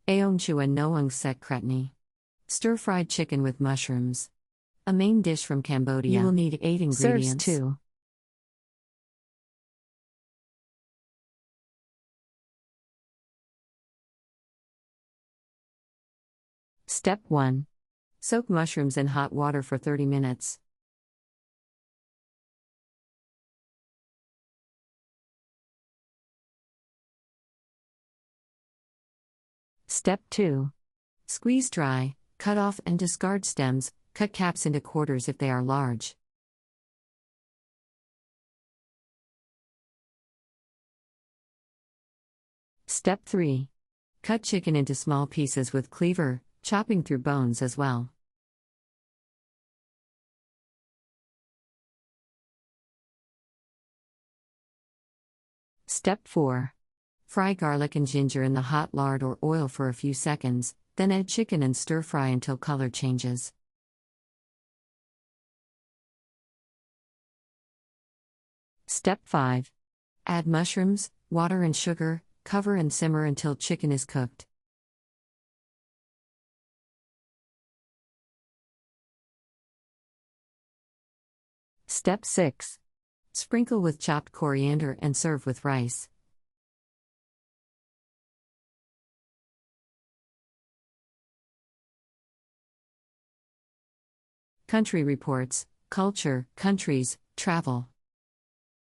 Aioan Chua Noeung Phset Kretni. Stir-fried chicken with mushrooms. A main dish from Cambodia. You will need 8 ingredients. Serves 2. Step 1. Soak mushrooms in hot water for 30 minutes. Step 2. Squeeze dry, cut off and discard stems, cut caps into quarters if they are large. Step 3. Cut chicken into small pieces with cleaver, chopping through bones as well. Step 4. Fry garlic and ginger in the hot lard or oil for a few seconds, then add chicken and stir-fry until color changes. Step 5. Add mushrooms, water and sugar, cover and simmer until chicken is cooked. Step 6. Sprinkle with chopped coriander and serve with rice. Country Reports, Culture, Countries, Travel.